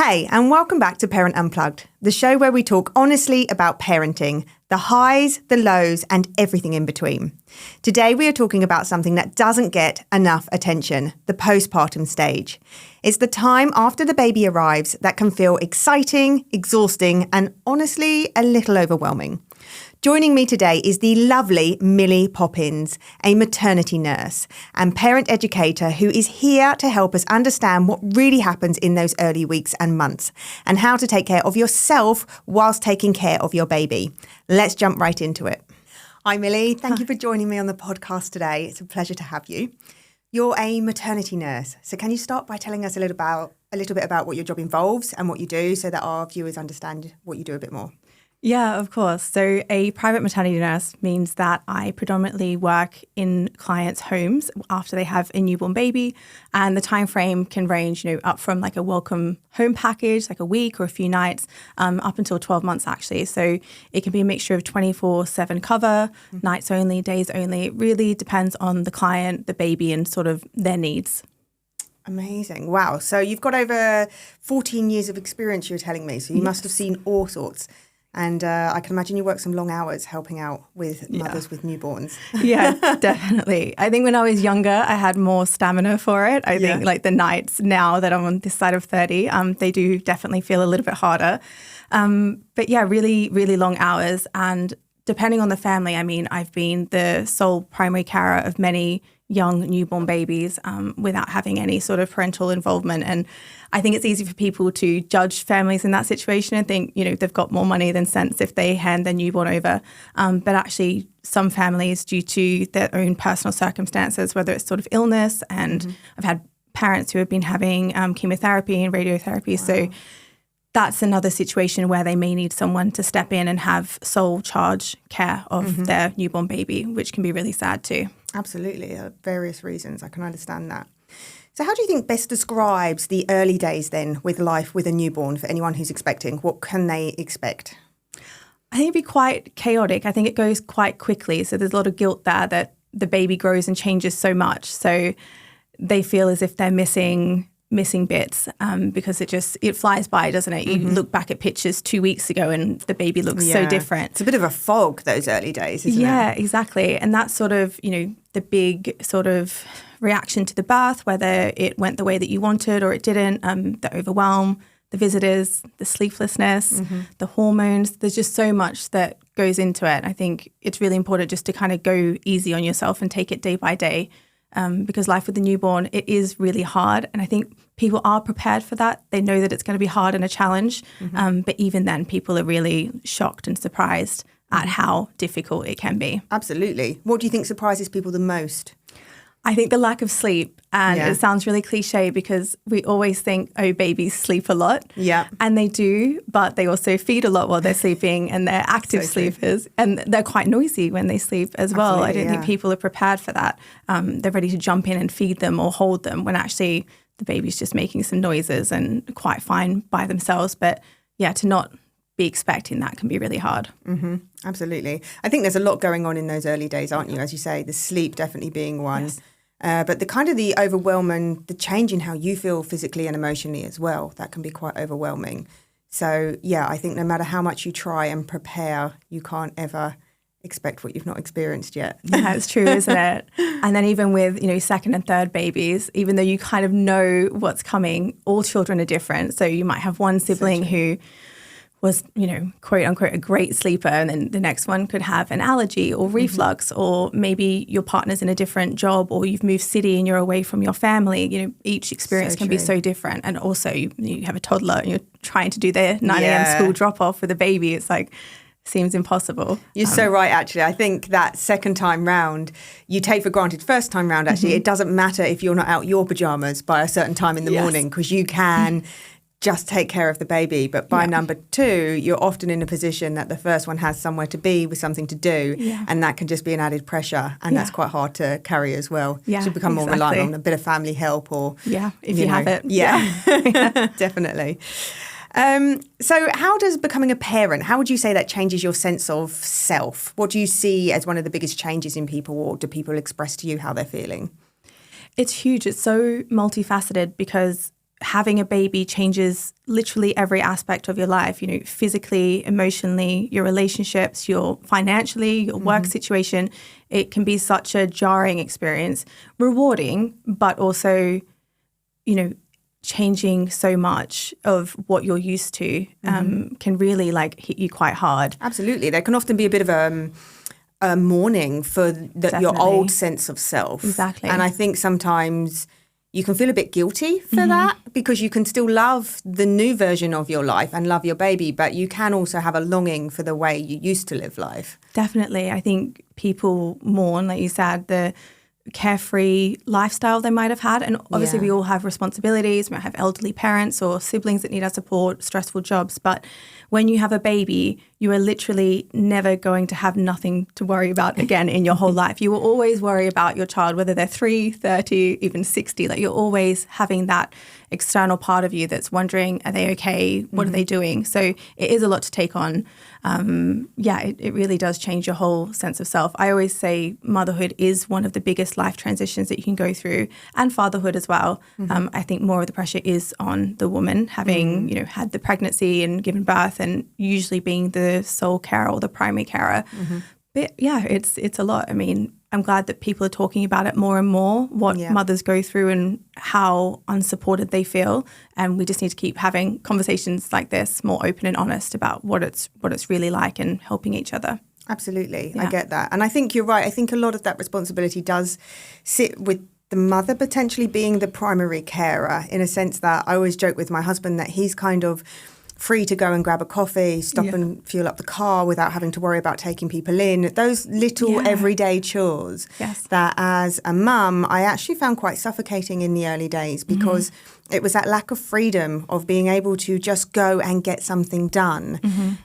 Hey, and welcome back to Parent Unplugged, the show where we talk honestly about parenting, the highs, the lows, and everything in between. Today, we are talking about something that doesn't get enough attention, the postpartum stage. It's the time after the baby arrives that can feel exciting, exhausting, and honestly, a little overwhelming. Joining me today is the lovely Millie Poppins, a maternity nurse and parent educator who is here to help us understand what really happens in those early weeks and months and how to take care of yourself whilst taking care of your baby. Let's jump right into it. Hi, Millie. Thank you for joining me on the podcast today. It's a pleasure to have you. You're a maternity nurse. So can you start by telling us a little bit about what your job involves and what you do so that our viewers understand what you do a bit more? Yeah, of course. So a private maternity nurse means that I predominantly work in clients' homes after they have a newborn baby, and the time frame can range, up from like a welcome home package, like a week or a few nights, up until 12 months actually. So it can be a mixture of 24/7 cover, nights only, days only. It really depends on the client, the baby, and sort of their needs. Amazing. Wow. So you've got over 14 years of experience, you were telling me. So you must have seen all sorts. And I can imagine you work some long hours helping out with mothers with newborns. Yeah, definitely. I think when I was younger, I had more stamina for it. I think like the nights now that I'm on this side of 30, they do definitely feel a little bit harder. But yeah, really, really long hours. And depending on the family, I mean, I've been the sole primary carer of many young newborn babies without having any sort of parental involvement. And I think it's easy for people to judge families in that situation and think, they've got more money than sense if they hand their newborn over. But actually, some families, due to their own personal circumstances, whether it's sort of illness, and I've had parents who have been having chemotherapy and radiotherapy. Wow. So that's another situation where they may need someone to step in and have sole charge care of their newborn baby, which can be really sad too. Absolutely. Various reasons. I can understand that. So how do you think best describes the early days then with life with a newborn for anyone who's expecting? What can they expect? I think it'd be quite chaotic. I think it goes quite quickly. So there's a lot of guilt there that the baby grows and changes so much. So they feel as if they're missing bits because it flies by, doesn't it? You look back at pictures 2 weeks ago and the baby looks so different. It's a bit of a fog, those early days, isn't it? Yeah, exactly. And that's sort of, the big sort of reaction to the birth, whether it went the way that you wanted or it didn't, the overwhelm, the visitors, the sleeplessness, the hormones. There's just so much that goes into it. I think it's really important just to kind of go easy on yourself and take it day by day. Because life with a newborn, it is really hard. And I think people are prepared for that. They know that it's going to be hard and a challenge. But even then, people are really shocked and surprised at how difficult it can be. Absolutely. What do you think surprises people the most? I think the lack of sleep. And it sounds really cliche because we always think, babies sleep a lot. Yeah. And they do, but they also feed a lot while they're sleeping and they're active sleepers. And they're quite noisy when they sleep as well. I don't think people are prepared for that. They're ready to jump in and feed them or hold them when actually the baby's just making some noises and quite fine by themselves. But yeah, to not be expecting that can be really hard. Absolutely. I think there's a lot going on in those early days, aren't you? As you say, the sleep definitely being one. Yes. But the overwhelming, the change in how you feel physically and emotionally as well, that can be quite overwhelming. So, I think no matter how much you try and prepare, you can't ever expect what you've not experienced yet. Yeah, it's true, isn't it? And then even with, second and third babies, even though you kind of know what's coming, all children are different. So you might have one sibling who was, quote unquote, a great sleeper, and then the next one could have an allergy or reflux, or maybe your partner's in a different job, or you've moved city and you're away from your family. Each experience can be so different. And also you have a toddler and you're trying to do their 9 a.m. school drop off with a baby. It's like, seems impossible. You're so right, actually. I think that second time round, you take for granted. First time round, actually, it doesn't matter if you're not out your pajamas by a certain time in the morning, because you can just take care of the baby. But by number 2, you're often in a position that the first one has somewhere to be with something to do. Yeah. And that can just be an added pressure. And that's quite hard to carry as well. Yeah, to become more reliant on a bit of family help or... Yeah, if you have it. Yeah, definitely. So how does becoming a parent, how would you say that changes your sense of self? What do you see as one of the biggest changes in people, or do people express to you how they're feeling? It's huge. It's so multifaceted because having a baby changes literally every aspect of your life, physically, emotionally, your relationships, your financially, your work situation. It can be such a jarring experience, rewarding, but also, changing so much of what you're used to can really hit you quite hard. Absolutely. There can often be a bit of a mourning for your old sense of self. Exactly. And I think sometimes you can feel a bit guilty for that because you can still love the new version of your life and love your baby, but you can also have a longing for the way you used to live life. Definitely. I think people mourn, like you said, the carefree lifestyle they might have had. And obviously we all have responsibilities. We might have elderly parents or siblings that need our support, stressful jobs. But when you have a baby, you are literally never going to have nothing to worry about again in your whole life. You will always worry about your child, whether they're 3, 30, even 60. Like you're always having that external part of you that's wondering, are they okay? What are they doing? So it is a lot to take on. It really does change your whole sense of self. I always say motherhood is one of the biggest life transitions that you can go through, and fatherhood as well. I think more of the pressure is on the woman having, had the pregnancy and given birth and usually being the sole carer or the primary carer. But yeah, it's a lot. I mean, I'm glad that people are talking about it more and more, what mothers go through and how unsupported they feel. And we just need to keep having conversations like this, more open and honest about what it's really like and helping each other. Absolutely. Yeah. I get that. And I think you're right. I think a lot of that responsibility does sit with the mother potentially being the primary carer, in a sense that I always joke with my husband that he's kind of free to go and grab a coffee, stop and fuel up the car without having to worry about taking people in. Those little everyday chores that as a mum, I actually found quite suffocating in the early days because it was that lack of freedom of being able to just go and get something done.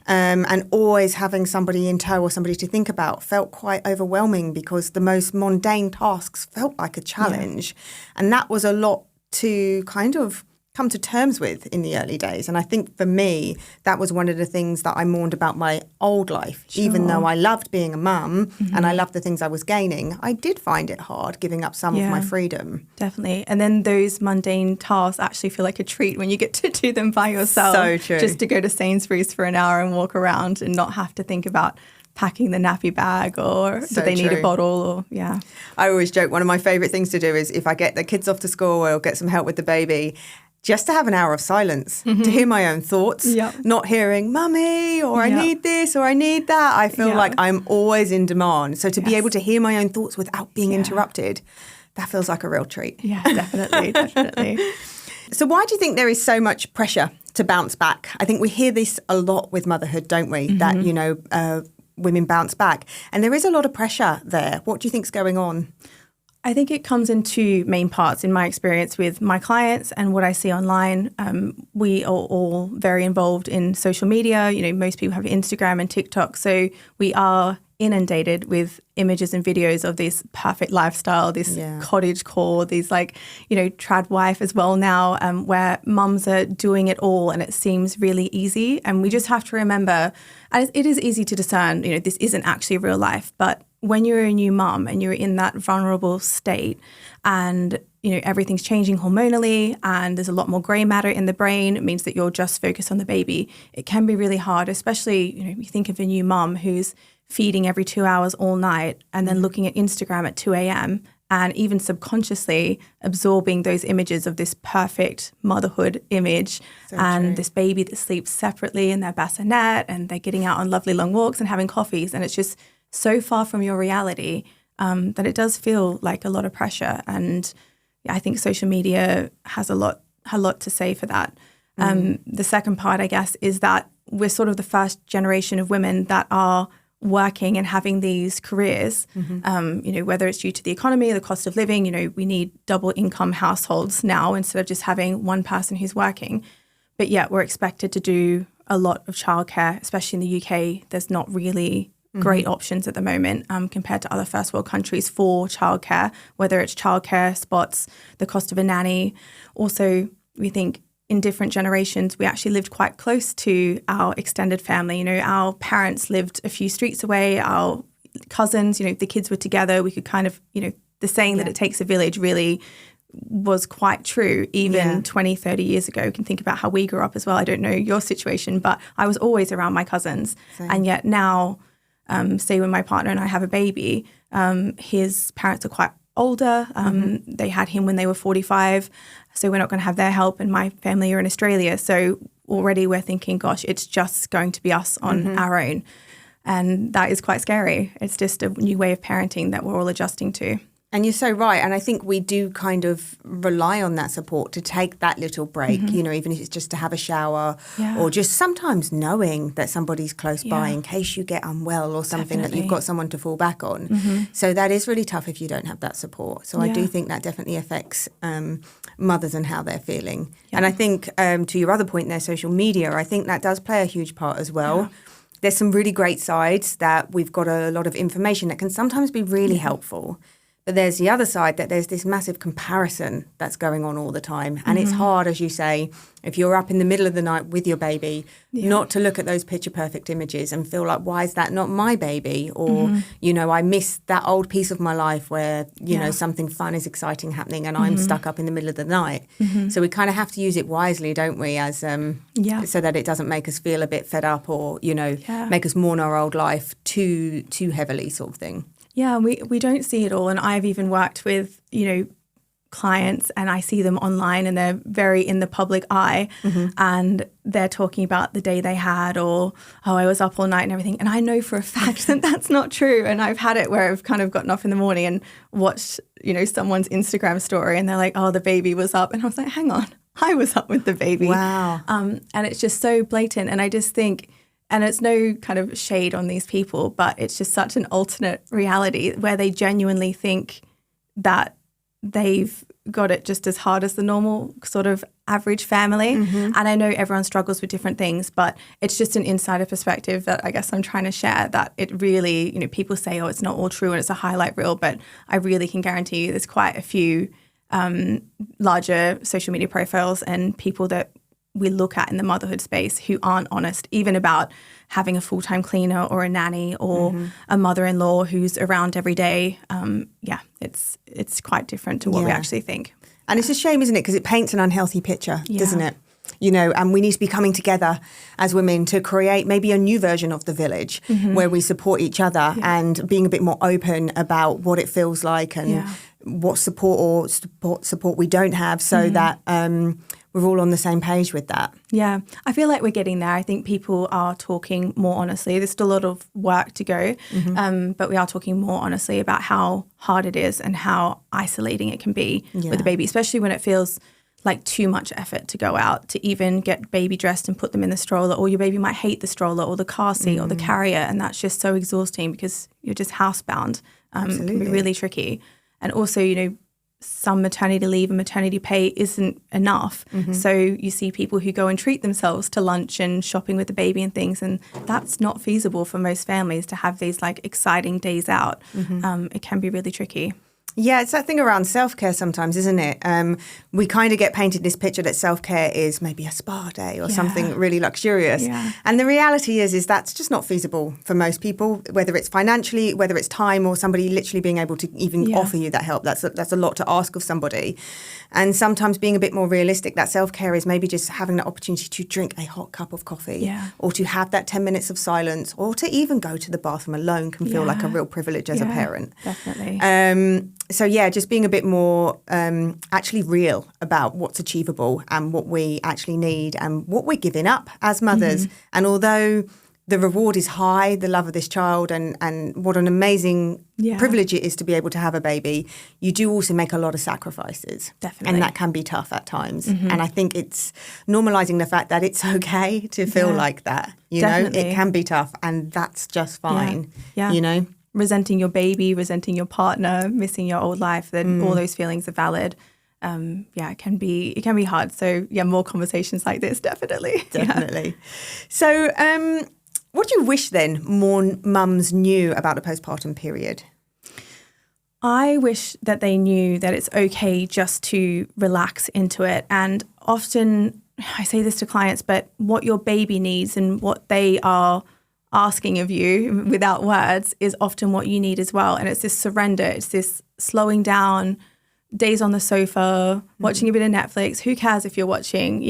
And always having somebody in tow or somebody to think about felt quite overwhelming because the most mundane tasks felt like a challenge. And that was a lot to kind of come to terms with in the early days. And I think for me, that was one of the things that I mourned about my old life. Even though I loved being a mum and I loved the things I was gaining, I did find it hard giving up some of my freedom. Definitely. And then those mundane tasks actually feel like a treat when you get to do them by yourself. So true. Just to go to Sainsbury's for an hour and walk around and not have to think about packing the nappy bag or do they need a bottle or I always joke one of my favourite things to do is if I get the kids off to school or get some help with the baby, just to have an hour of silence, to hear my own thoughts, not hearing, Mummy, or I need this, or I need that. I feel like I'm always in demand. So to be able to hear my own thoughts without being interrupted, that feels like a real treat. Yeah, definitely. So why do you think there is so much pressure to bounce back? I think we hear this a lot with motherhood, don't we? That, women bounce back. And there is a lot of pressure there. What do you think's going on? I think it comes in two main parts in my experience with my clients and what I see online. We are all very involved in social media. Most people have Instagram and TikTok. So we are inundated with images and videos of this perfect lifestyle, this cottage core, these trad wife as well now, where mums are doing it all and it seems really easy. And we just have to remember, and it is easy to discern, this isn't actually real life, but when you're a new mum and you're in that vulnerable state and, everything's changing hormonally and there's a lot more grey matter in the brain, it means that you're just focused on the baby. It can be really hard, especially, you think of a new mum who's feeding every 2 hours all night and then looking at Instagram at 2 a.m. and even subconsciously absorbing those images of this perfect motherhood image this baby that sleeps separately in their bassinet and they're getting out on lovely long walks and having coffees. And it's just so far from your reality that it does feel like a lot of pressure. And I think social media has a lot to say for that. The second part, I guess, is that we're sort of the first generation of women that are working and having these careers, whether it's due to the economy, the cost of living, we need double income households now instead of just having one person who's working. But yet we're expected to do a lot of childcare, especially in the UK. There's not really great options at the moment compared to other first world countries for childcare, whether it's childcare spots, the cost of a nanny. Also, we think in different generations, we actually lived quite close to our extended family. Our parents lived a few streets away, our cousins, the kids were together. We could kind of, the saying that it takes a village really was quite true even 20, 30 years ago. You can think about how we grew up as well. I don't know your situation, but I was always around my cousins. Same. And yet now, say when my partner and I have a baby, his parents are quite older. They had him when they were 45, so we're not going to have their help, and my family are in Australia. So already we're thinking, gosh, it's just going to be us on our own. And that is quite scary. It's just a new way of parenting that we're all adjusting to. And you're so right. And I think we do kind of rely on that support to take that little break, you know, even if it's just to have a shower or just sometimes knowing that somebody's close by in case you get unwell or something, that you've got someone to fall back on. So that is really tough if you don't have that support. So I do think that definitely affects mothers and how they're feeling. And I think to your other point there, social media, I think that does play a huge part as well. There's some really great sides that we've got a lot of information that can sometimes be really helpful. But there's the other side that there's this massive comparison that's going on all the time. And it's hard, as you say, if you're up in the middle of the night with your baby, not to look at those picture perfect images and feel like, why is that not my baby? Or, you know, I missed that old piece of my life where, you know, something fun is exciting happening and I'm stuck up in the middle of the night. So we kind of have to use it wisely, don't we, as so that it doesn't make us feel a bit fed up or, you know, make us mourn our old life too heavily sort of thing. Yeah, we don't see it all. And I've even worked with, you know, clients and I see them online and they're very in the public eye and they're talking about the day they had or, oh, I was up all night and everything. And I know for a fact that that's not true. And I've had it where I've kind of gotten off in the morning and watched, you know, someone's Instagram story and they're like, oh, the baby was up. And I was like, hang on, I was up with the baby. Wow. And it's just so blatant. And I just think, and it's no kind of shade on these people, but it's just such an alternate reality where they genuinely think that they've got it just as hard as the normal sort of average family. And I know everyone struggles with different things, but it's just an insider perspective that I guess I'm trying to share, that it really, you know, people say, oh, it's not all true and it's a highlight reel, but I really can guarantee you there's quite a few larger social media profiles and people that we look at in the motherhood space who aren't honest even about having a full-time cleaner or a nanny or a mother-in-law who's around every day. It's quite different to what we actually think. And it's a shame, isn't it? Because it paints an unhealthy picture, doesn't it? You know, and we need to be coming together as women to create maybe a new version of the village where we support each other and being a bit more open about what it feels like and what support we don't have so that we're all on the same page with that. Yeah, I feel like we're getting there. I think people are talking more honestly. There's still a lot of work to go, but we are talking more honestly about how hard it is and how isolating it can be with a baby, especially when it feels like too much effort to go out to even get baby dressed and put them in the stroller, or your baby might hate the stroller or the car seat or the carrier, and that's just so exhausting because you're just housebound. It can be really tricky. And also, you know, some maternity leave and maternity pay isn't enough. So you see people who go and treat themselves to lunch and shopping with the baby and things, and that's not feasible for most families to have these like exciting days out. It can be really tricky. Yeah, it's that thing around self-care sometimes, isn't it? We kind of get painted this picture that self-care is maybe a spa day or something really luxurious. And the reality is that's just not feasible for most people, whether it's financially, whether it's time, or somebody literally being able to even offer you that help. That's a lot to ask of somebody. And sometimes being a bit more realistic, that self-care is maybe just having the opportunity to drink a hot cup of coffee or to have that 10 minutes of silence or to even go to the bathroom alone can feel like a real privilege as a parent. Definitely. So, yeah, just being a bit more actually real about what's achievable and what we actually need and what we're giving up as mothers. And although the reward is high, the love of this child and what an amazing privilege it is to be able to have a baby, you do also make a lot of sacrifices. Definitely. And that can be tough at times. And I think it's normalising the fact that it's okay to feel like that. You know, it can be tough and that's just fine, you know. Resenting your baby, resenting your partner, missing your old life, then all those feelings are valid. It can be hard. So more conversations like this, definitely. So what do you wish then more mums knew about the postpartum period? I wish that they knew that it's okay just to relax into it. And often I say this to clients, but what your baby needs and what they are asking of you without words is often what you need as well. And it's this surrender, it's this slowing down, days on the sofa, watching a bit of Netflix. Who cares if you're watching,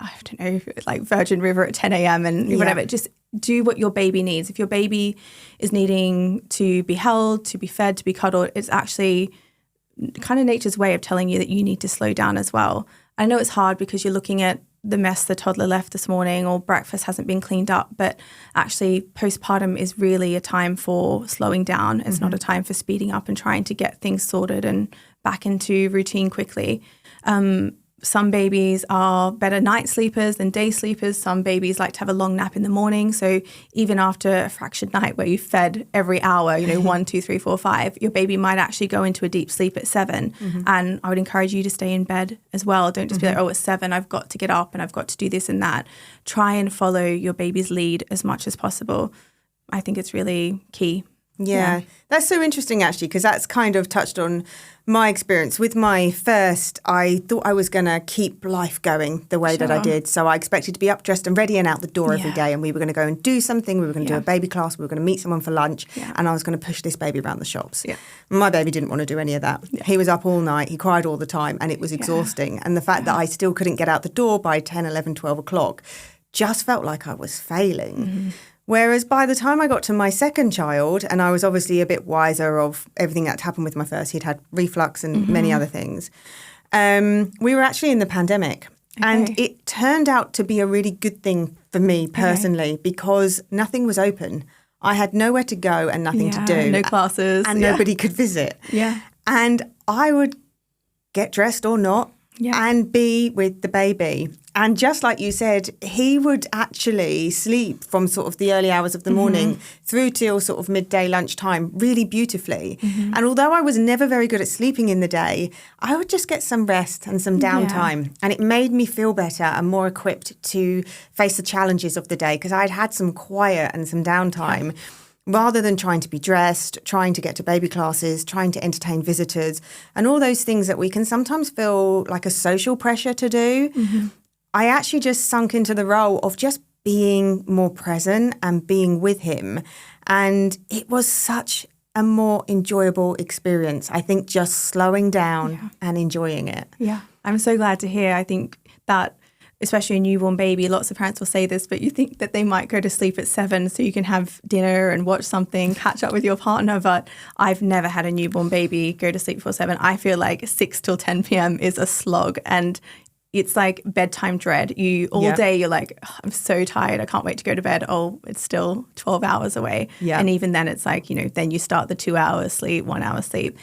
I don't know, like Virgin River at 10 a.m. and whatever. Just do what your baby needs. If your baby is needing to be held, to be fed, to be cuddled, it's actually kind of nature's way of telling you that you need to slow down as well. I know it's hard because you're looking at the mess the toddler left this morning or breakfast hasn't been cleaned up, but actually postpartum is really a time for slowing down. It's not a time for speeding up and trying to get things sorted and back into routine quickly. Some babies are better night sleepers than day sleepers. Some babies like to have a long nap in the morning. So even after a fractured night where you fed every hour, 1, 2, 3, 4, 5, your baby might actually go into a deep sleep at 7. And I would encourage you to stay in bed as well. Don't just be like, oh, it's 7, I've got to get up and I've got to do this and that. Try and follow your baby's lead as much as possible. I think it's really key. Yeah, that's so interesting actually, because that's kind of touched on my experience. With my first, I thought I was going to keep life going the way that I did. So I expected to be up, dressed and ready and out the door every day. And we were going to go and do something. We were going to do a baby class. We were going to meet someone for lunch. And I was going to push this baby around the shops. My baby didn't want to do any of that. He was up all night. He cried all the time and it was exhausting. And the fact that I still couldn't get out the door by 10, 11, 12 o'clock just felt like I was failing. Whereas by the time I got to my second child, and I was obviously a bit wiser of everything that happened with my first, he'd had reflux and many other things, we were actually in the pandemic. And it turned out to be a really good thing for me personally because nothing was open. I had nowhere to go and nothing to do. No classes. And nobody could visit. And I would get dressed or not and be with the baby. And just like you said, he would actually sleep from sort of the early hours of the morning through till sort of midday lunchtime really beautifully. And although I was never very good at sleeping in the day, I would just get some rest and some downtime. And it made me feel better and more equipped to face the challenges of the day because I'd had some quiet and some downtime. Rather than trying to be dressed, trying to get to baby classes, trying to entertain visitors, and all those things that we can sometimes feel like a social pressure to do, I actually just sunk into the role of just being more present and being with him. And it was such a more enjoyable experience. I think just slowing down and enjoying it. Yeah, I'm so glad to hear. I think that especially a newborn baby, lots of parents will say this, but you think that they might go to sleep at 7 so you can have dinner and watch something, catch up with your partner. But I've never had a newborn baby go to sleep before 7. I feel like 6 till 10 p.m. is a slog. And it's like bedtime dread. All day you're like, oh, I'm so tired. I can't wait to go to bed. Oh, it's still 12 hours away. And even then it's like, then you start the 2 hours sleep, 1 hour sleep.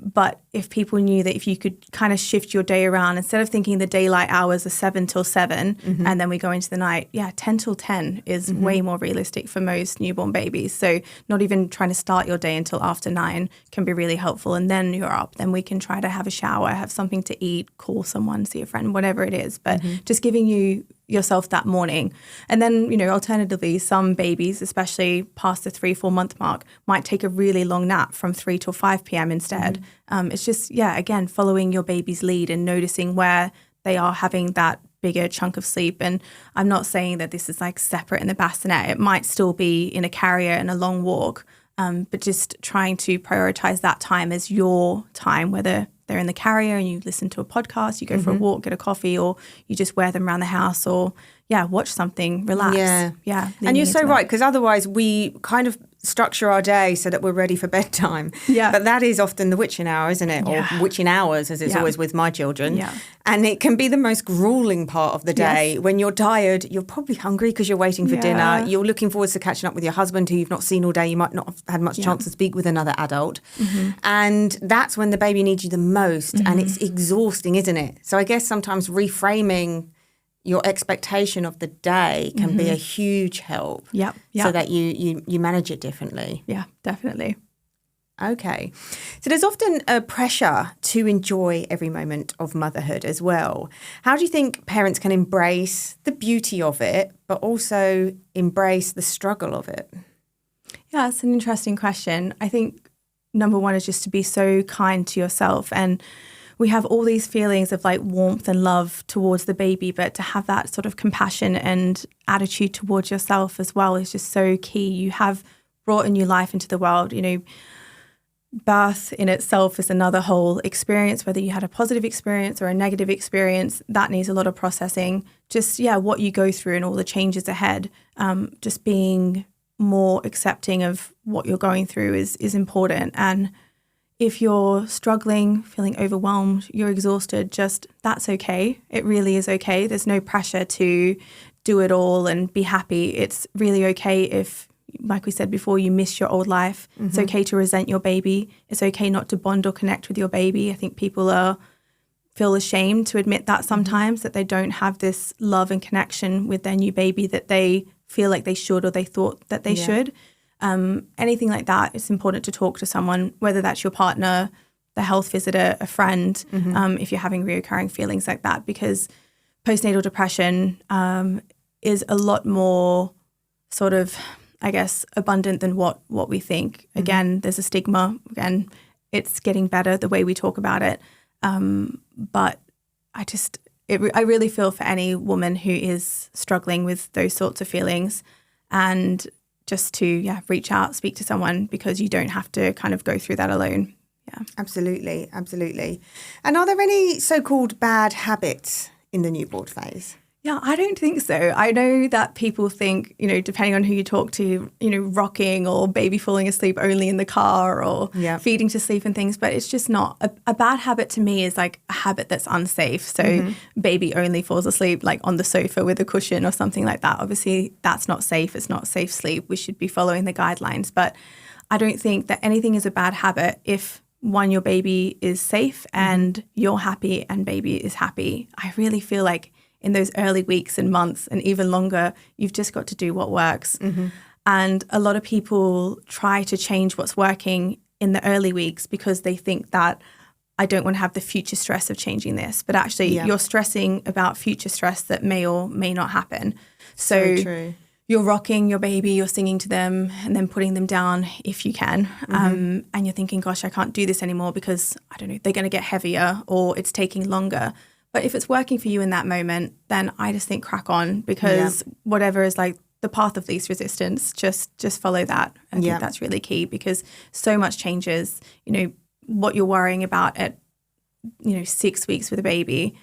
But if people knew that if you could kind of shift your day around, instead of thinking the daylight hours are 7 till 7 and then we go into the night, 10 till 10 is way more realistic for most newborn babies. So not even trying to start your day until after 9 can be really helpful. And then you're up, then we can try to have a shower, have something to eat, call someone, see a friend, whatever it is. But just giving yourself that morning. And then, alternatively, some babies, especially past the 3-4 month mark, might take a really long nap from 3 till 5 p.m. instead. It's just, again, following your baby's lead and noticing where they are having that bigger chunk of sleep. And I'm not saying that this is like separate in the bassinet. It might still be in a carrier and a long walk, but just trying to prioritize that time as your time, whether they're in the carrier and you listen to a podcast, you go for a walk, get a coffee, or you just wear them around the house or, watch something, relax. Yeah. And you're so right, because otherwise we kind of structure our day so that we're ready for bedtime. But that is often the witching hour, isn't it? Or witching hours, as it's always with my children. And it can be the most grueling part of the day. When you're tired, you're probably hungry because you're waiting for dinner. You're looking forward to catching up with your husband who you've not seen all day. You might not have had much chance to speak with another adult. And that's when the baby needs you the most. And it's exhausting, isn't it? So I guess sometimes reframing your expectation of the day can be a huge help. So that you manage it differently. Yeah, definitely. Okay. So there's often a pressure to enjoy every moment of motherhood as well. How do you think parents can embrace the beauty of it, but also embrace the struggle of it? Yeah, it's an interesting question. I think number one is just to be so kind to yourself. And we have all these feelings of like warmth and love towards the baby, but to have that sort of compassion and attitude towards yourself as well is just so key. You have brought a new life into the world. birth in itself is another whole experience, whether you had a positive experience or a negative experience, that needs a lot of processing. Just, what you go through and all the changes ahead, just being more accepting of what you're going through is important. And if you're struggling, feeling overwhelmed, you're exhausted, that's okay. It really is okay. There's no pressure to do it all and be happy. It's really okay if, like we said before, you miss your old life. Mm-hmm. It's okay to resent your baby. It's okay not to bond or connect with your baby. I think people feel ashamed to admit that sometimes, that they don't have this love and connection with their new baby that they feel like they should or they thought that they should. Anything like that, it's important to talk to someone, whether that's your partner, the health visitor, a friend, if you're having reoccurring feelings like that, because postnatal depression is a lot more sort of, I guess, abundant than what we think. Again, there's a stigma. Again, it's getting better the way we talk about it. But I really feel for any woman who is struggling with those sorts of feelings, and just to reach out, speak to someone, because you don't have to kind of go through that alone. Yeah, absolutely. And are there any so-called bad habits in the newborn phase? Yeah, I don't think so. I know that people think, depending on who you talk to, rocking or baby falling asleep only in the car or feeding to sleep and things, but it's just not. A bad habit to me is like a habit that's unsafe. So baby only falls asleep like on the sofa with a cushion or something like that. Obviously, that's not safe. It's not safe sleep. We should be following the guidelines. But I don't think that anything is a bad habit if, one, your baby is safe and you're happy and baby is happy. I really feel like in those early weeks and months and even longer, you've just got to do what works. And a lot of people try to change what's working in the early weeks because they think that I don't want to have the future stress of changing this. But actually, you're stressing about future stress that may or may not happen. So true. You're rocking your baby, you're singing to them and then putting them down if you can. And you're thinking, gosh, I can't do this anymore because, I don't know, they're going to get heavier or it's taking longer. But if it's working for you in that moment, then I just think crack on, because whatever is like the path of least resistance, just follow that. I think that's really key, because so much changes. What you're worrying about at 6 weeks with a baby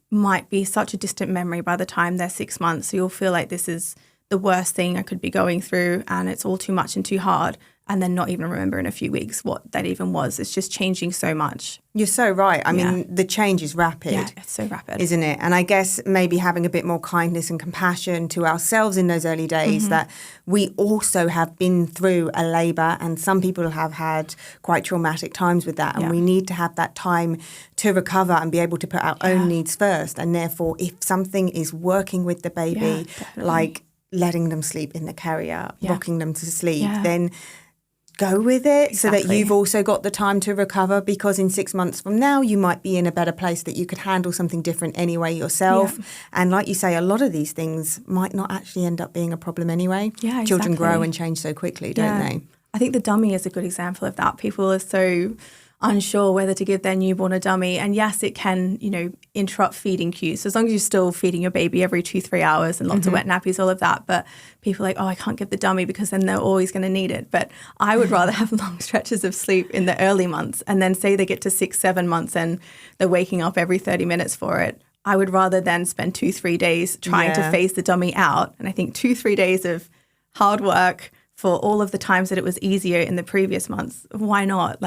might be such a distant memory by the time they're 6 months. So you'll feel like this is the worst thing I could be going through and it's all too much and too hard, and then not even remember in a few weeks what that even was. It's just changing so much. You're so right. I mean, the change is rapid. Yeah, it's so rapid. Isn't it? And I guess maybe having a bit more kindness and compassion to ourselves in those early days, that we also have been through a labour, and some people have had quite traumatic times with that. And we need to have that time to recover and be able to put our own needs first. And therefore, if something is working with the baby, like letting them sleep in the carrier, rocking them to sleep, then go with it, so that you've also got the time to recover, because in 6 months from now you might be in a better place that you could handle something different anyway yourself. And like you say, a lot of these things might not actually end up being a problem anyway. Children grow and change so quickly, don't they? I think the dummy is a good example of that. People are so unsure whether to give their newborn a dummy. And yes, it can, interrupt feeding cues. So as long as you're still feeding your baby every 2-3 hours and lots of wet nappies, all of that. But people are like, oh, I can't give the dummy because then they're always going to need it. But I would rather have long stretches of sleep in the early months, and then say they get to 6-7 months and they're waking up every 30 minutes for it. I would rather then spend 2-3 days trying to phase the dummy out. And I think 2-3 days of hard work for all of the times that it was easier in the previous months. Why not?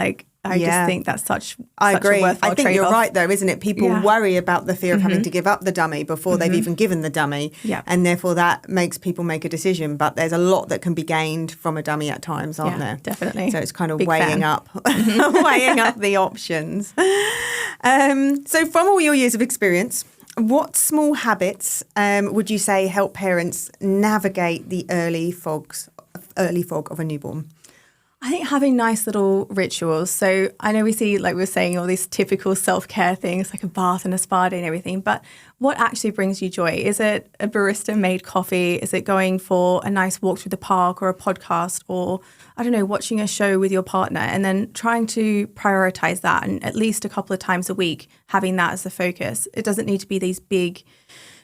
I just think that's such I agree. A worthwhile I think trade-off. You're right, though, isn't it? People worry about the fear of having to give up the dummy before they've even given the dummy. And therefore that makes people make a decision. But there's a lot that can be gained from a dummy at times, aren't there? Definitely. So it's kind of weighing up the options. So from all your years of experience, what small habits would you say help parents navigate the early fog of a newborn? I think having nice little rituals. So I know we see, like we were saying, all these typical self-care things like a bath and a spa day and everything, but what actually brings you joy? Is it a barista-made coffee? Is it going for a nice walk through the park or a podcast, or, I don't know, watching a show with your partner, and then trying to prioritize that, and at least a couple of times a week having that as the focus. It doesn't need to be these big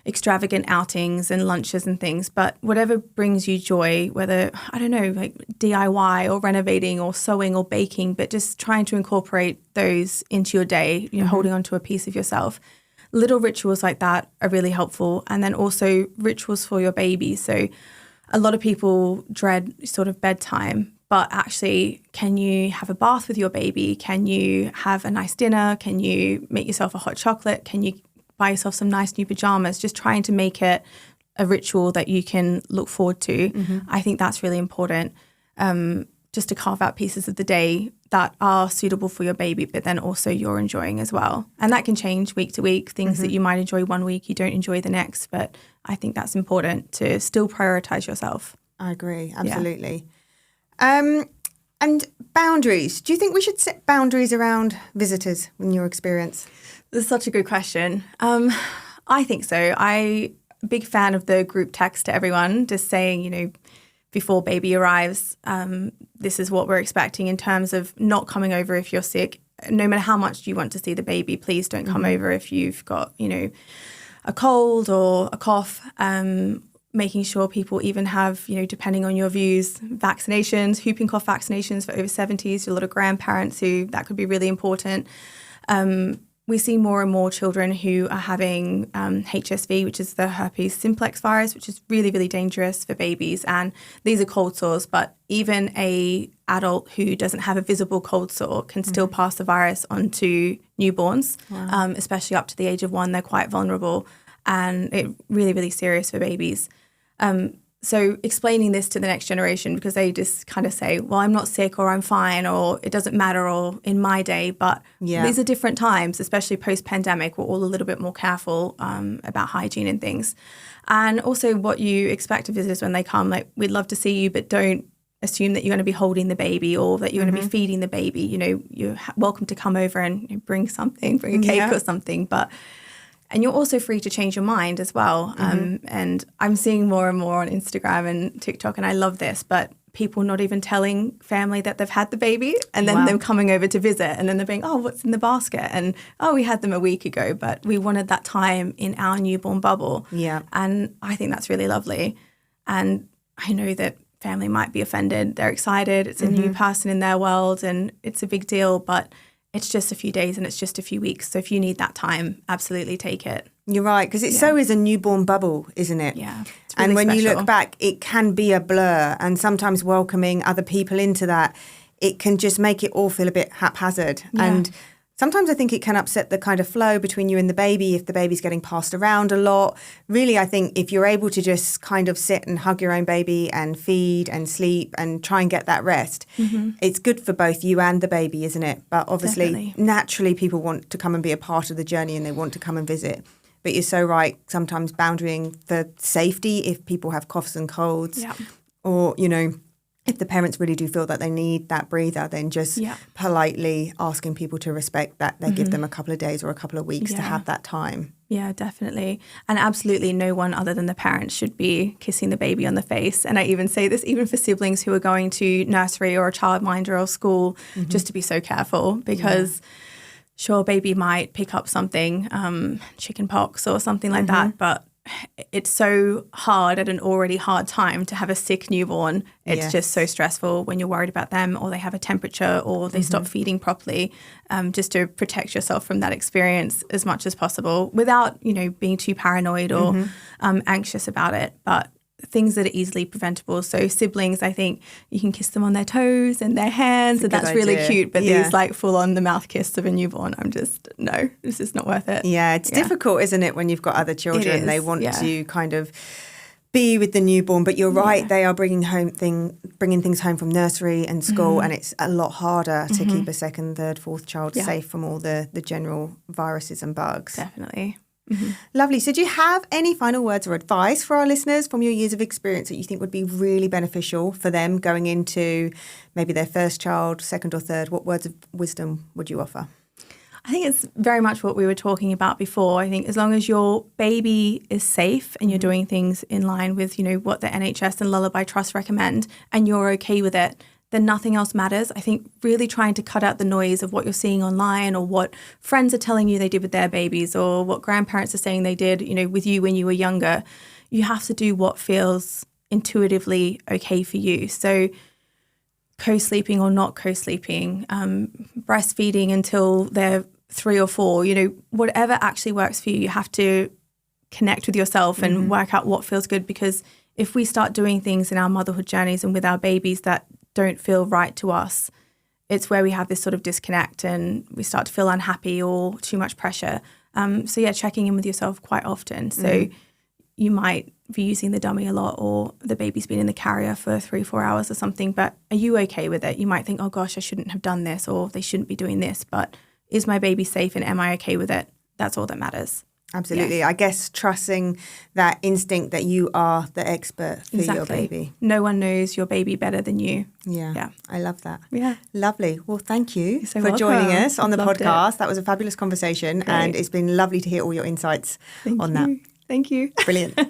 extravagant outings and lunches and things, but whatever brings you joy, whether, I don't know, like DIY or renovating or sewing or baking, but just trying to incorporate those into your day, holding on to a piece of yourself. Little rituals like that are really helpful. And then also rituals for your baby. So a lot of people dread sort of bedtime, but actually, can you have a bath with your baby? Can you have a nice dinner? Can you make yourself a hot chocolate? Can you buy yourself some nice new pajamas? Just trying to make it a ritual that you can look forward to. I think that's really important, just to carve out pieces of the day that are suitable for your baby, but then also you're enjoying as well. And that can change week to week. Things that you might enjoy one week, you don't enjoy the next. But I think that's important to still prioritize yourself. I agree, absolutely. Yeah. And boundaries. Do you think we should set boundaries around visitors in your experience? That's such a good question. I think so. I'm a big fan of the group text to everyone, just saying, before baby arrives, this is what we're expecting in terms of not coming over if you're sick. No matter how much you want to see the baby, please don't come over if you've got, a cold or a cough. Making sure people even have, depending on your views, vaccinations, whooping cough vaccinations for over 70s. A lot of grandparents who that could be really important. We see more and more children who are having HSV, which is the herpes simplex virus, which is really, really dangerous for babies. And these are cold sores, but even a adult who doesn't have a visible cold sore can still pass the virus on to newborns, especially up to the age of 1. They're quite vulnerable, and it's really, really serious for babies. So explaining this to the next generation, because they just kind of say, well, I'm not sick or I'm fine or it doesn't matter or in my day. But these are different times, especially post-pandemic. We're all a little bit more careful about hygiene and things. And also what you expect of visitors when they come, like, we'd love to see you, but don't assume that you're going to be holding the baby or that you're going to be feeding the baby. You're welcome to come over and bring something, bring a cake or something. And you're also free to change your mind as well. And I'm seeing more and more on Instagram and TikTok, and I love this, but people not even telling family that they've had the baby and then them coming over to visit and then they're being, oh, what's in the basket? And, oh, we had them a week ago, but we wanted that time in our newborn bubble. Yeah. And I think that's really lovely. And I know that family might be offended. They're excited. It's a new person in their world and it's a big deal, but it's just a few days and it's just a few weeks. So if you need that time, absolutely take it. You're right, because it so is a newborn bubble, isn't it? Yeah. It's and really when special. you look back, it can be a blur, and sometimes welcoming other people into that, it can just make it all feel a bit haphazard. Yeah. And sometimes I think it can upset the kind of flow between you and the baby if the baby's getting passed around a lot. Really, I think if you're able to just kind of sit and hug your own baby and feed and sleep and try and get that rest, it's good for both you and the baby, isn't it? But obviously, naturally, people want to come and be a part of the journey and they want to come and visit. But you're so right, sometimes boundarying for safety if people have coughs and colds or, if the parents really do feel that they need that breather, then just politely asking people to respect that they give them a couple of days or a couple of weeks to have that time. Yeah, definitely. And absolutely no one other than the parents should be kissing the baby on the face. And I even say this even for siblings who are going to nursery or a childminder or school, just to be so careful because sure, baby might pick up something, chicken pox or something like that, but it's so hard at an already hard time to have a sick newborn. It's just so stressful when you're worried about them or they have a temperature or they stop feeding properly, just to protect yourself from that experience as much as possible without, being too paranoid or anxious about it. But things that are easily preventable. So siblings, I think you can kiss them on their toes and their hands, and that's really cute. But these like full on the mouth kiss of a newborn, I'm just, no, this is not worth it. Yeah, it's difficult, isn't it, when you've got other children? They want to kind of be with the newborn, but you're right, they are bringing things home from nursery and school, and it's a lot harder to keep a second, third, fourth child safe from all the general viruses and bugs. Definitely. Lovely. So do you have any final words or advice for our listeners from your years of experience that you think would be really beneficial for them going into maybe their first child, second or third? What words of wisdom would you offer? I think it's very much what we were talking about before. I think as long as your baby is safe and you're doing things in line with, what the NHS and Lullaby Trust recommend and you're okay with it, then nothing else matters. I think really trying to cut out the noise of what you're seeing online or what friends are telling you they did with their babies or what grandparents are saying they did, with you when you were younger. You have to do what feels intuitively okay for you. So co-sleeping or not co-sleeping, breastfeeding until they're 3 or 4, whatever actually works for you, you have to connect with yourself and work out what feels good, because if we start doing things in our motherhood journeys and with our babies that don't feel right to us, it's where we have this sort of disconnect and we start to feel unhappy or too much pressure. Checking in with yourself quite often. So you might be using the dummy a lot or the baby's been in the carrier for 3-4 hours or something, but are you okay with it? You might think, oh gosh, I shouldn't have done this or they shouldn't be doing this, but is my baby safe and am I okay with it? That's all that matters. Absolutely. Yeah. I guess trusting that instinct that you are the expert for your baby. No one knows your baby better than you. Yeah. I love that. Yeah. Lovely. Well, thank you for welcome. joining us on the Loved podcast. it. That was a fabulous conversation. Great. and it's been lovely to hear all your insights on that. Thank you. Brilliant.